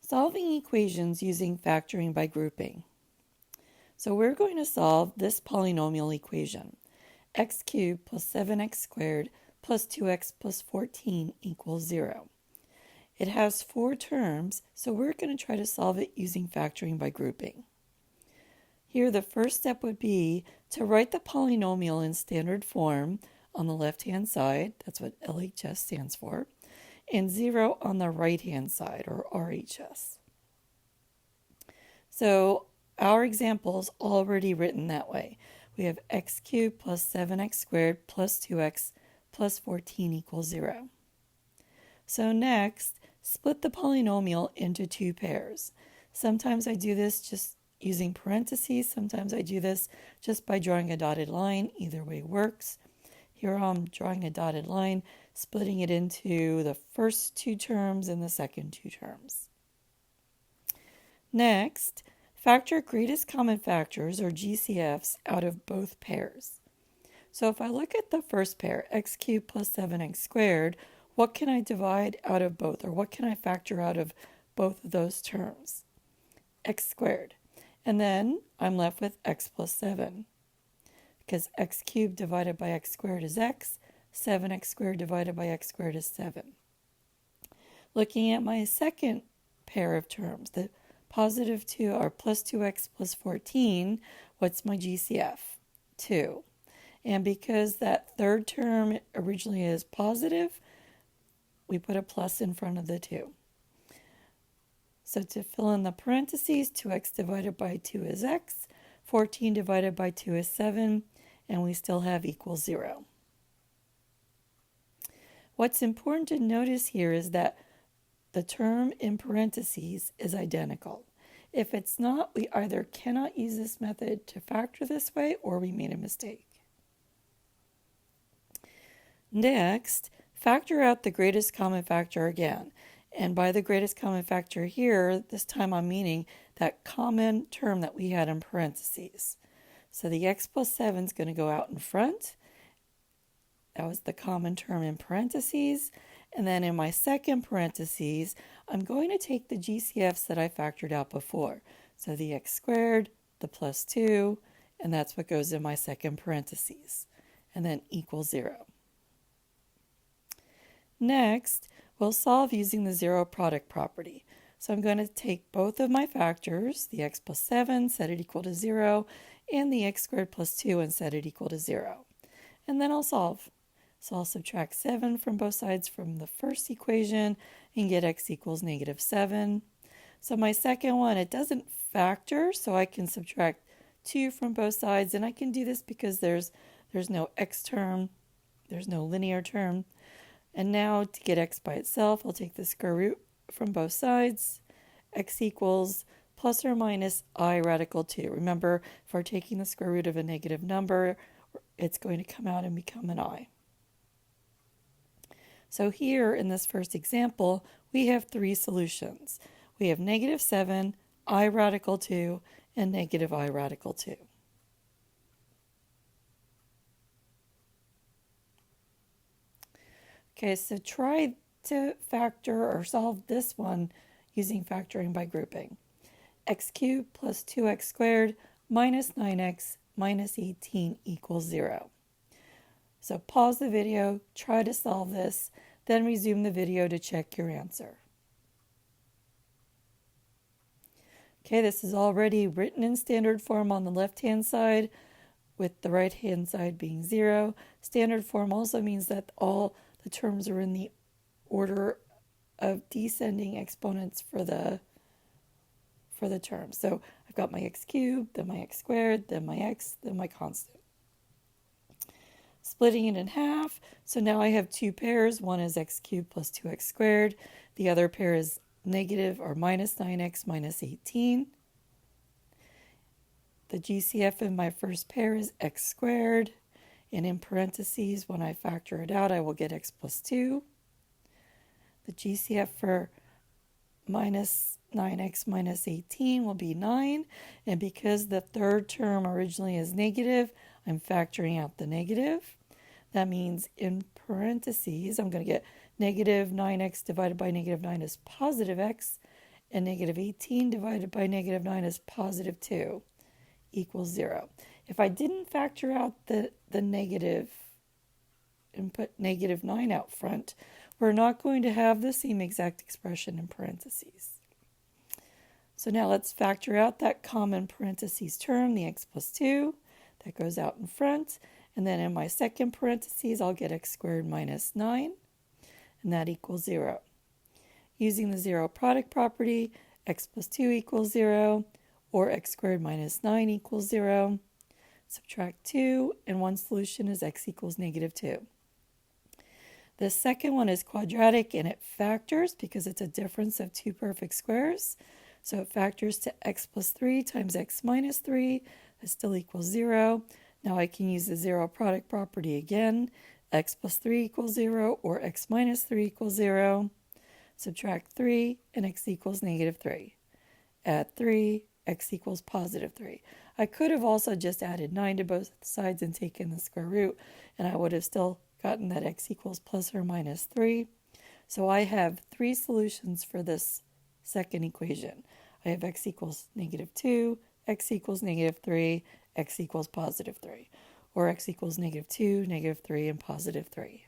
Solving equations using factoring by grouping. So we're going to solve this polynomial equation. X cubed plus 7x squared plus 2x plus 14 equals 0. It has 4 terms, so we're going to try to solve it using factoring by grouping. Here the first step would be to write the polynomial in standard form on the left-hand side, that's what LHS stands for, and 0 on the right-hand side, or RHS. So our example is already written that way. We have x cubed plus 7x squared plus 2x plus 14 equals 0. So next, split the polynomial into 2 pairs. Sometimes I do this just using parentheses. Sometimes I do this just by drawing a dotted line. Either way works. Here I'm drawing a dotted line, splitting it into the first 2 terms and the second 2 terms. Next, factor greatest common factors, or GCFs, out of both pairs. So if I look at the first pair, x cubed plus 7x squared, what can I divide out of both, or what can I factor out of both of those terms? X squared. And then I'm left with x plus 7. Because x cubed divided by x squared is x, 7x squared divided by x squared is 7. Looking at my second pair of terms, the positive 2 or plus 2x plus 14, what's my GCF? 2. And because that third term originally is positive, we put a plus in front of the 2. So to fill in the parentheses, 2x divided by 2 is x, 14 divided by 2 is 7, and we still have equals 0. What's important to notice here is that the term in parentheses is identical. If it's not, we either cannot use this method to factor this way or we made a mistake. Next, factor out the greatest common factor again. And by the greatest common factor here, this time I'm meaning that common term that we had in parentheses. So the x plus 7 is going to go out in front. That was the common term in parentheses. And then in my second parentheses, I'm going to take the GCFs that I factored out before. So the x squared, the plus 2, and that's what goes in my second parentheses. And then equals 0. Next, we'll solve using the zero product property. So I'm going to take both of my factors, the x plus 7, set it equal to 0, and the x squared plus 2 and set it equal to 0. And then I'll solve. So I'll subtract 7 from both sides from the first equation and get x equals negative 7. So my second one, it doesn't factor, so I can subtract 2 from both sides. And I can do this because there's no x term, there's no linear term. And now to get x by itself, I'll take the square root from both sides. X equals plus or minus I radical 2. Remember, if we're taking the square root of a negative number, it's going to come out and become an I. So here in this first example, we have 3 solutions. We have negative 7, I radical 2, and negative I radical 2. Okay, so try to factor or solve this one using factoring by grouping. X cubed plus 2x squared minus 9x minus 18 equals 0. So pause the video, try to solve this, then resume the video to check your answer. Okay, this is already written in standard form on the left-hand side, with the right-hand side being 0. Standard form also means that all the terms are in the order of descending exponents for the term. So I've got my x cubed, then my x squared, then my x, then my constant. Splitting it in half, so now I have 2 pairs. One is x cubed plus 2x squared. The other pair is negative or minus 9x minus 18. The GCF in my first pair is x squared. And in parentheses, when I factor it out, I will get x plus 2. The GCF for minus 9x minus 18 will be 9. And because the third term originally is negative, I'm factoring out the negative. That means in parentheses, I'm going to get negative 9x divided by negative 9 is positive x. and negative 18 divided by negative 9 is positive 2 equals 0. If I didn't factor out the negative and put negative 9 out front, we're not going to have the same exact expression in parentheses. So now let's factor out that common parentheses term, the x plus 2. That goes out in front. And then in my second parentheses, I'll get x squared minus 9. And that equals 0. Using the zero product property, x plus 2 equals 0, or x squared minus 9 equals 0. Subtract 2, and one solution is x equals negative 2. The second one is quadratic, and it factors because it's a difference of two perfect squares. So it factors to x plus 3 times x minus 3. That still equals 0. Now I can use the zero product property again. X plus 3 equals 0, or x minus 3 equals 0. Subtract 3, and x equals negative 3. Add 3, x equals positive 3. I could have also just added 9 to both sides and taken the square root, and I would have still gotten that x equals plus or minus 3. So I have three solutions for this second equation. I have x equals negative 2, x equals negative 3, x equals positive 3, or x equals negative 2, negative 3, and positive 3.